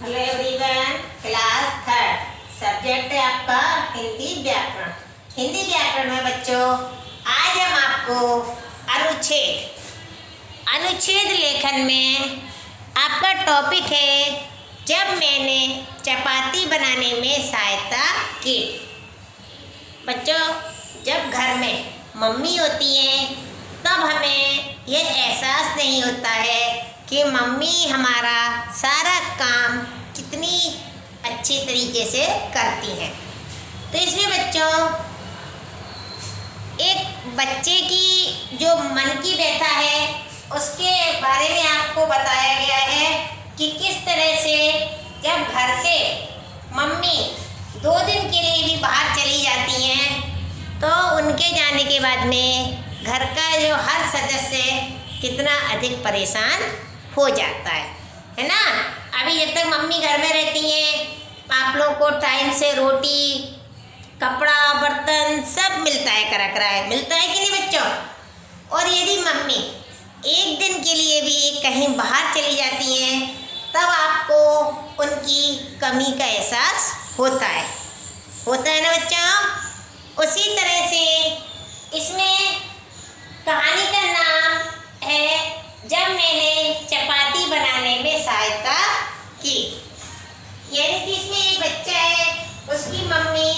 Hello everyone, class third, subject है आपका हिंदी व्याकरण। हिंदी व्याकरण में बच्चों आज हम आपको अनुच्छेद लेखन में आपका टॉपिक है जब मैंने चपाती बनाने में सहायता की। बच्चों, जब घर में मम्मी होती हैं तब हमें ये एहसास नहीं होता है कि मम्मी हमारा सारा काम कितनी अच्छी तरीके से करती हैं। तो इसमें बच्चों एक बच्चे की जो मन की व्यथा है उसके बारे में आपको बताया गया है कि किस तरह से जब घर से मम्मी 2 दिन के लिए भी बाहर चली जाती हैं तो उनके जाने के बाद में घर का जो हर सदस्य कितना अधिक परेशान हो जाता है ना। अभी जब तक मम्मी घर में रहती हैं आप लोगों को टाइम से रोटी, कपड़ा, बर्तन सब मिलता है, मिलता है कि नहीं बच्चों। और यदि मम्मी एक दिन के लिए भी कहीं बाहर चली जाती हैं तब आपको उनकी कमी का एहसास होता है ना बच्चों। उसी तरह से इसमें कहानी का नाम है जब मैंने चपाती बनाने में सहायता की। यानी कि इसमें एक बच्चा है, उसकी मम्मी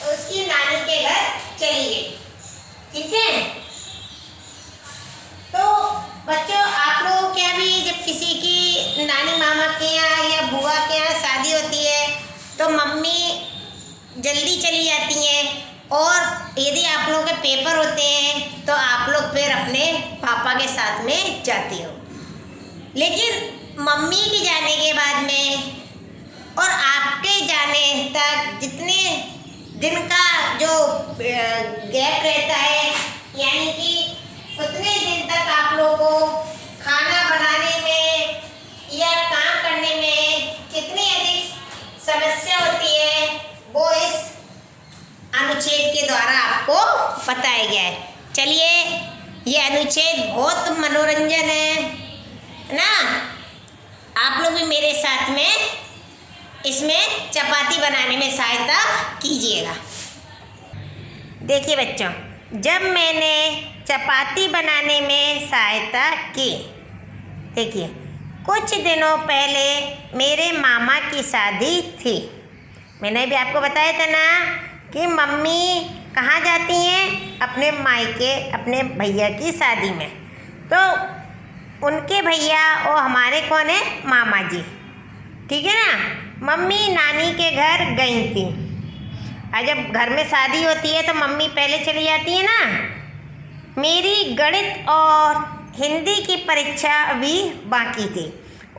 उसकी नानी के घर चली गई, ठीक है। तो बच्चों आप लोगों के यहाँ भी जब किसी की नानी मामा के यहाँ या बुआ के यहाँ शादी होती है तो मम्मी जल्दी चली जाती हैं और यदि आप लोगों के पेपर होते हैं तो आप लोग फिर अपने पापा के साथ में जाती हो। लेकिन मम्मी के जाने के बाद में और आपके जाने तक जितने दिन का जो गैप रहता है, यानी कि उतने दिन तक आप लोगों को खाना बनाने में या काम करने में कितनी अधिक समस्या होती है वो इस अनुच्छेद के द्वारा आपको बताया गया है। चलिए, ये अनुच्छेद बहुत मनोरंजन है ना। आप लोग भी मेरे साथ में इसमें चपाती बनाने में सहायता कीजिएगा। देखिए बच्चों, जब मैंने चपाती बनाने में सहायता की, देखिए कुछ दिनों पहले मेरे मामा की शादी थी। मैंने भी आपको बताया था ना कि मम्मी कहाँ जाती हैं, अपने मायके, अपने भैया की शादी में। तो उनके भैया और हमारे कौन है, मामा जी, ठीक है ना। मम्मी नानी के घर गई थी और जब घर में शादी होती है तो मम्मी पहले चली जाती है ना। मेरी गणित और हिंदी की परीक्षा अभी बाकी थी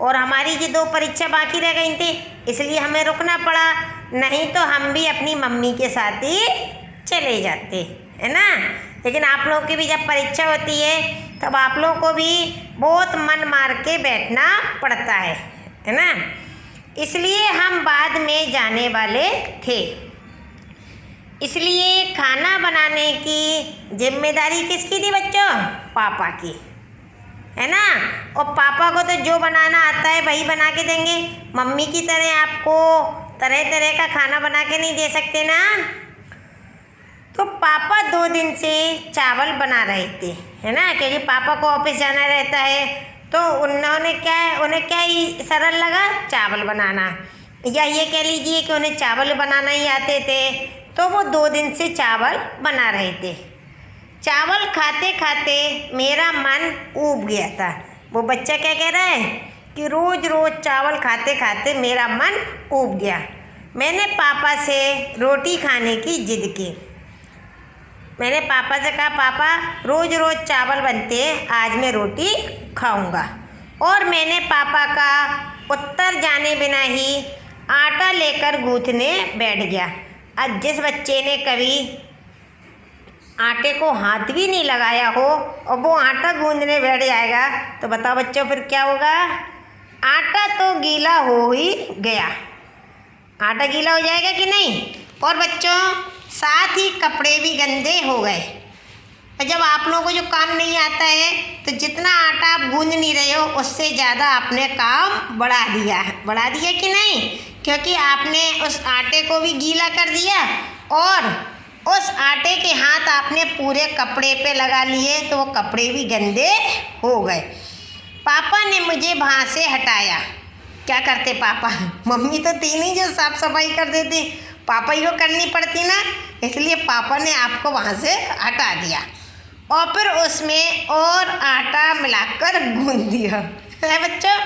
और हमारी जो 2 परीक्षा बाकी रह गई थी, इसलिए हमें रुकना पड़ा, नहीं तो हम भी अपनी मम्मी के साथ ही चले जाते, है ना। लेकिन आप लोगों की भी जब परीक्षा होती है तब आप लोगों को भी बहुत मन मार के बैठना पड़ता है ना। इसलिए हम बाद में जाने वाले थे। इसलिए खाना बनाने की जिम्मेदारी किसकी थी बच्चों, पापा की, है ना। और पापा को तो जो बनाना आता है वही बना के देंगे। मम्मी की तरह आपको तरह तरह का खाना बना के नहीं दे सकते ना। तो पापा 2 दिन से चावल बना रहे थे, है ना, क्योंकि पापा को ऑफिस जाना रहता है तो उन्हें क्या ही सरल लगा, चावल बनाना। या ये कह लीजिए कि उन्हें चावल बनाना ही आते थे, तो वो 2 दिन से चावल बना रहे थे। चावल खाते खाते मेरा मन ऊब गया था। वो बच्चा क्या कह रहा है कि रोज़ रोज़ चावल खाते खाते मेरा मन ऊब गया। मैंने पापा से रोटी खाने की जिद की। मैंने पापा से कहा, पापा रोज़ रोज़ चावल बनते हैं, आज मैं रोटी खाऊंगा। और मैंने पापा का उत्तर जाने बिना ही आटा लेकर गूँथने बैठ गया। अब जिस बच्चे ने कभी आटे को हाथ भी नहीं लगाया हो और वो आटा गूंदने बैठ जाएगा तो बताओ बच्चों फिर क्या होगा। आटा तो गीला हो ही गया, आटा गीला हो जाएगा कि नहीं। और बच्चों साथ ही कपड़े भी गंदे हो गए। और जब आप लोगों को जो काम नहीं आता है तो जितना आटा आप गूंद नहीं रहे हो उससे ज़्यादा आपने काम बढ़ा दिया कि नहीं, क्योंकि आपने उस आटे को भी गीला कर दिया और उस आटे के हाथ आपने पूरे कपड़े पे लगा लिए तो वो कपड़े भी गंदे हो गए। पापा ने मुझे वहाँ से हटाया। क्या करते पापा, मम्मी तो थी नहीं जो साफ सफाई कर देती, पापा ही को करनी पड़ती ना, इसलिए पापा ने आपको वहाँ से हटा दिया और फिर उसमें और आटा मिलाकर गूंद दिया है। बच्चों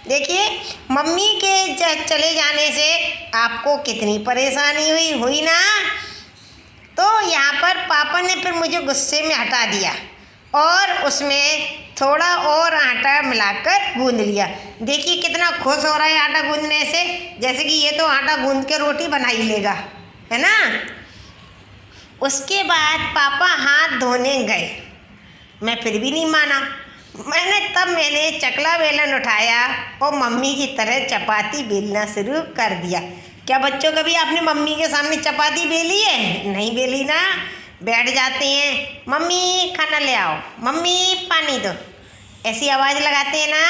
देखिए, मम्मी के चले जाने से आपको कितनी परेशानी हुई ना। तो यहाँ पर पापा ने फिर मुझे गुस्से में हटा दिया और उसमें थोड़ा और आटा मिलाकर गूंद लिया। देखिए कितना खुश हो रहा है आटा गूंदने से, जैसे कि ये तो आटा गूंद के रोटी बना ही लेगा, है ना। उसके बाद पापा हाथ धोने गए, मैं फिर भी नहीं माना। मैंने चकला बेलन उठाया और मम्मी की तरह चपाती बेलना शुरू कर दिया। क्या बच्चों कभी आपने मम्मी के सामने चपाती बेली है? नहीं बेली ना। बैठ जाते हैं, मम्मी खाना ले आओ, मम्मी पानी दो, ऐसी आवाज़ लगाते हैं ना।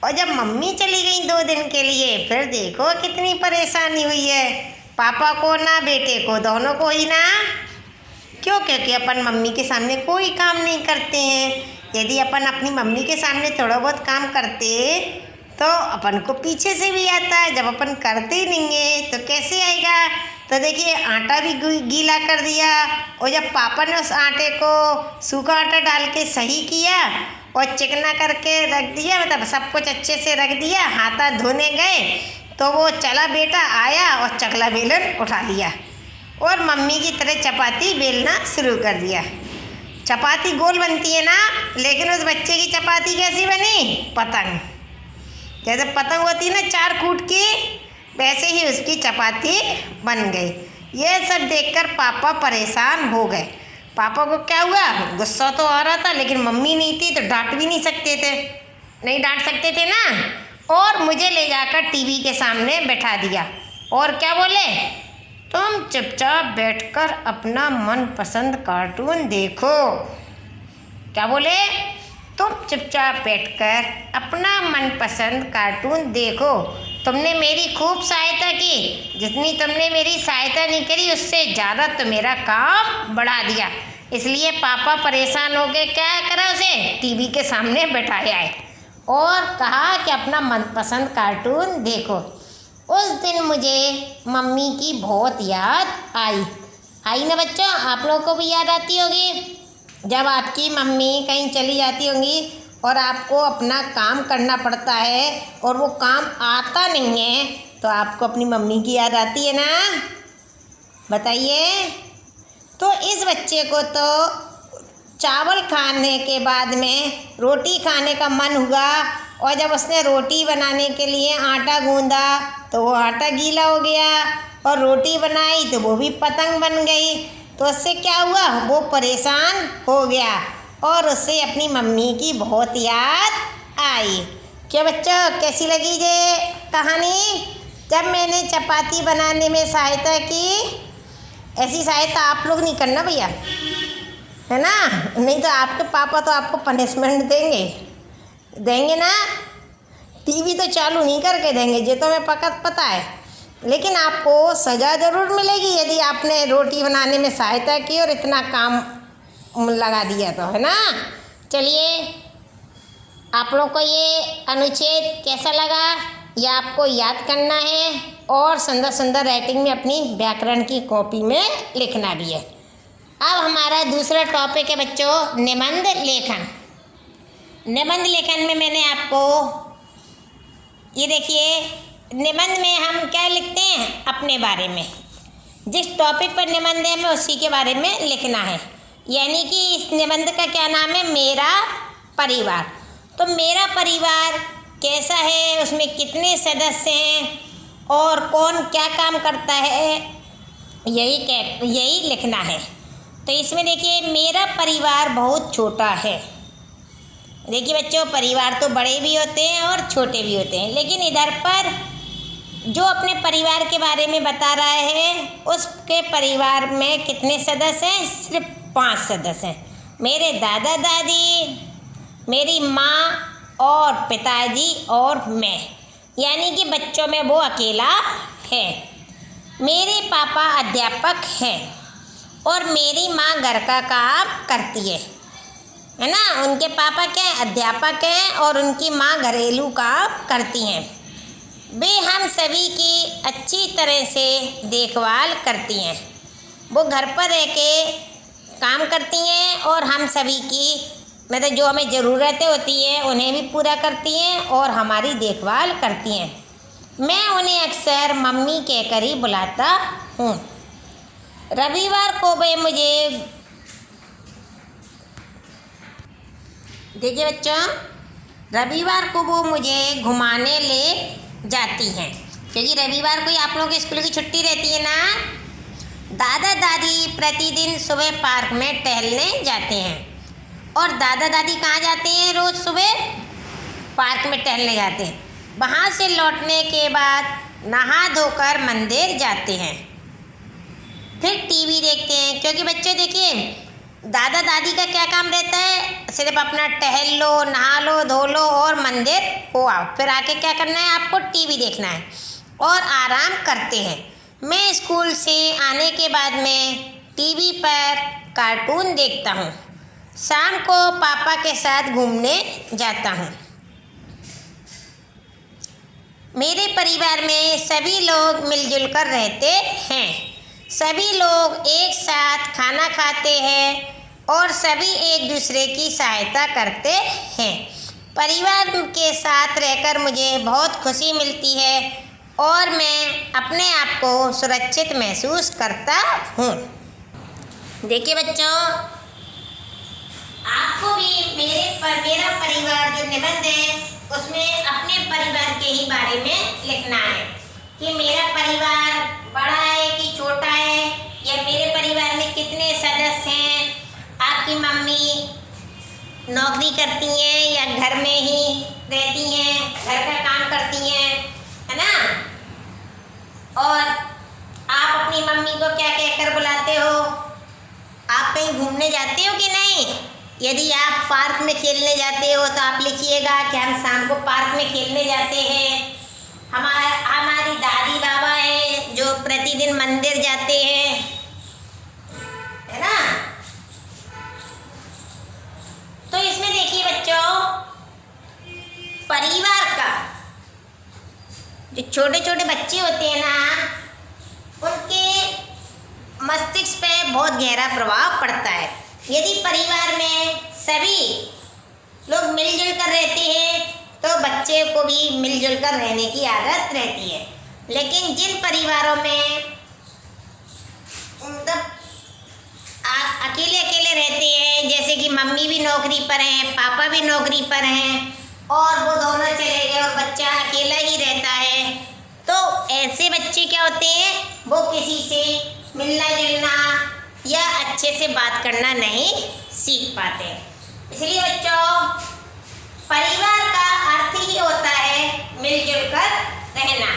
और जब मम्मी चली गई 2 दिन के लिए, फिर देखो कितनी परेशानी हुई है, पापा को ना बेटे को, दोनों को ही ना। क्यों? क्योंकि अपन मम्मी के सामने कोई काम नहीं करते हैं। यदि अपन अपनी मम्मी के सामने थोड़ा बहुत काम करते तो अपन को पीछे से भी आता है, जब अपन करते ही नहीं है तो कैसे आएगा। तो देखिए आटा भी गीला कर दिया और जब पापा ने उस आटे को सूखा आटा डाल के सही किया और चिकना करके रख दिया, मतलब सब कुछ अच्छे से रख दिया, हाथ धोने गए तो वो चला बेटा आया और चकला बेलन उठा लिया और मम्मी की तरह चपाती बेलना शुरू कर दिया। चपाती गोल बनती है ना, लेकिन उस बच्चे की चपाती कैसी बनी? पतंग। जैसे पतंग होती है ना 4 फुट की, वैसे ही उसकी चपाती बन गई। ये सब देखकर पापा परेशान हो गए। पापा को क्या हुआ, गुस्सा तो आ रहा था, लेकिन मम्मी नहीं थी तो डांट भी नहीं सकते थे, नहीं डांट सकते थे ना। और मुझे ले जाकर टीवी के सामने बैठा दिया और क्या बोले, तुम चुपचाप बैठकर अपना मनपसंद कार्टून देखो। क्या बोले? तुम चुपचाप बैठकर अपना मनपसंद कार्टून देखो। तुमने मेरी खूब सहायता की, जितनी तुमने मेरी सहायता नहीं करी उससे ज़्यादा तो मेरा काम बढ़ा दिया। इसलिए पापा परेशान हो गए, क्या करा, उसे टीवी के सामने बैठाया है और कहा कि अपना मनपसंद कार्टून देखो। उस दिन मुझे मम्मी की बहुत याद आई ना बच्चों, आप लोगों को भी याद आती होगी जब आपकी मम्मी कहीं चली जाती होंगी और आपको अपना काम करना पड़ता है और वो काम आता नहीं है तो आपको अपनी मम्मी की याद आती है ना, बताइए। तो इस बच्चे को तो चावल खाने के बाद में रोटी खाने का मन हुआ और जब उसने रोटी बनाने के लिए आटा गूंदा तो वो आटा गीला हो गया और रोटी बनाई तो वो भी पतंग बन गई। तो उससे क्या हुआ, वो परेशान हो गया और उससे अपनी मम्मी की बहुत याद आई। क्या बच्चों कैसी लगी ये कहानी? जब मैंने चपाती बनाने में सहायता की, ऐसी सहायता आप लोग नहीं करना भैया, है ना, नहीं तो आपके पापा तो आपको पनिशमेंट देंगे ना। टीवी तो चालू नहीं करके देंगे, ये तो हमें पता है, लेकिन आपको सज़ा ज़रूर मिलेगी यदि आपने रोटी बनाने में सहायता की और इतना काम लगा दिया तो, है ना। चलिए, आप लोग को ये अनुच्छेद कैसा लगा ये आपको याद करना है और सुंदर सुंदर राइटिंग में अपनी व्याकरण की कॉपी में लिखना भी है। अब हमारा दूसरा टॉपिक है बच्चों निबंध लेखन। निबंध लेखन में मैंने आपको ये देखिए, निबंध में हम क्या लिखते हैं, अपने बारे में, जिस टॉपिक पर निबंध है हमें उसी के बारे में लिखना है। यानी कि इस निबंध का क्या नाम है, मेरा परिवार। तो मेरा परिवार कैसा है, उसमें कितने सदस्य हैं और कौन क्या काम करता है, यही लिखना है। तो इसमें देखिए, मेरा परिवार बहुत छोटा है। देखिए बच्चों, परिवार तो बड़े भी होते हैं और छोटे भी होते हैं, लेकिन इधर पर जो अपने परिवार के बारे में बता रहा है उसके परिवार में कितने सदस्य हैं, सिर्फ 5 सदस्य हैं। मेरे दादा दादी, मेरी माँ और पिताजी और मैं, यानी कि बच्चों में वो अकेला है। मेरे पापा अध्यापक हैं और मेरी माँ घर का काम करती है ना। उनके पापा क्या है, अध्यापक हैं और उनकी माँ घरेलू काम करती हैं। वे हम सभी की अच्छी तरह से देखभाल करती हैं। वो घर पर रह के काम करती हैं और हम सभी की मतलब जो हमें ज़रूरतें होती हैं उन्हें भी पूरा करती हैं और हमारी देखभाल करती हैं। मैं उन्हें अक्सर मम्मी कहकर ही बुलाता हूँ। रविवार को वे मुझे, देखिए बच्चों, रविवार को वो मुझे घुमाने ले जाती हैं, क्योंकि रविवार को ही आप लोगों के स्कूल की छुट्टी रहती है ना। दादा दादी प्रतिदिन सुबह पार्क में टहलने जाते हैं। और दादा दादी कहाँ जाते हैं? रोज़ सुबह पार्क में टहलने जाते हैं। वहाँ से लौटने के बाद नहा धोकर मंदिर जाते हैं, फिर टीवी देखते हैं। क्योंकि बच्चे देखिए, दादा दादी का क्या काम रहता है? सिर्फ अपना टहल लो, नहा लो, धो लो और मंदिर हो आओ। फिर आके क्या करना है? आपको टीवी देखना है और आराम करते हैं। मैं स्कूल से आने के बाद में टीवी पर कार्टून देखता हूँ। शाम को पापा के साथ घूमने जाता हूँ। मेरे परिवार में सभी लोग मिलजुल कर रहते हैं। सभी लोग एक साथ खाना खाते हैं और सभी एक दूसरे की सहायता करते हैं। परिवार के साथ रहकर मुझे बहुत खुशी मिलती है और मैं अपने आप को सुरक्षित महसूस करता हूँ। देखिए बच्चों, आपको भी मेरा परिवार जो निबंध है उसमें अपने परिवार के ही बारे में लिखना है कि मेरा परिवार बड़ा है कि छोटा है, या मेरे परिवार में कितने सदस्य हैं। आपकी मम्मी नौकरी करती हैं या घर में ही रहती हैं, घर का काम करती हैं, है ना। और आप अपनी मम्मी को क्या कहकर बुलाते हो? आप कहीं घूमने जाते हो कि नहीं? यदि आप पार्क में खेलने जाते हो तो आप लिखिएगा कि हम शाम को पार्क में खेलने जाते हैं। हमारी दादी बाबा हैं जो प्रतिदिन मंदिर जाते हैं, है ना। तो इसमें देखिए बच्चों, परिवार का जो छोटे छोटे बच्चे होते हैं ना, उनके मस्तिष्क पे बहुत गहरा प्रभाव पड़ता है। यदि परिवार में सभी लोग मिलजुल कर रहते हैं तो बच्चे को भी मिलजुल कर रहने की आदत रहती है। लेकिन जिन परिवारों में मतलब अकेले अकेले रहते हैं, जैसे कि मम्मी भी नौकरी पर हैं, पापा भी नौकरी पर हैं और वो दोनों चले गए और बच्चा अकेला ही रहता है, तो ऐसे बच्चे क्या होते हैं, वो किसी से मिलना जुलना या अच्छे से बात करना नहीं सीख पाते। इसलिए बच्चों, परिवार का अर्थ ही होता है मिलजुल कर रहना।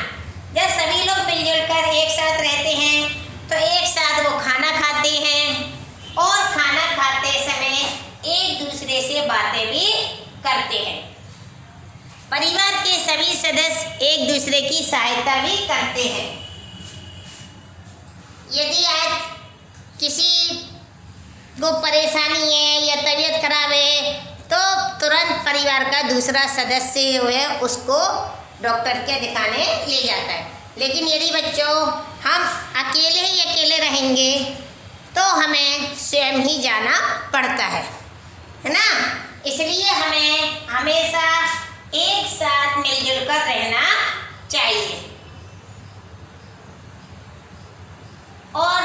जब सभी लोग मिलजुल कर एक साथ रहते हैं तो एक साथ वो खाना खाते हैं और खाना खाते समय एक दूसरे से बातें भी करते हैं। परिवार के सभी सदस्य एक दूसरे की सहायता भी करते हैं। यदि आज किसी को परेशानी है या तबीयत खराब है तो तुरंत परिवार का दूसरा सदस्य जो है उसको डॉक्टर के दिखाने ले जाता है। लेकिन यदि बच्चों हम अकेले ही अकेले रहेंगे तो हमें स्वयं ही जाना पड़ता है ना। इसलिए हमें हमेशा एक साथ मिलजुल कर रहना चाहिए और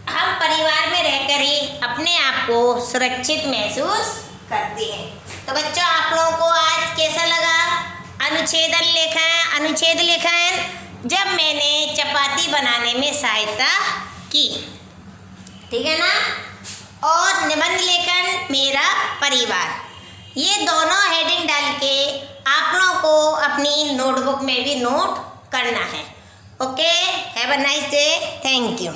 हम परिवार में रहकर ही अपने आप को सुरक्षित महसूस करते हैं। तो बच्चों, आप लोगों को आज कैसा लगा? अनुच्छेद लेखन जब मैंने चपाती बनाने में सहायता की, ठीक है ना। और निबंध लेखन मेरा परिवार, ये दोनों हेडिंग डाल के आप लोगों को अपनी नोटबुक में भी नोट करना है। Okay, have a nice day, thank you.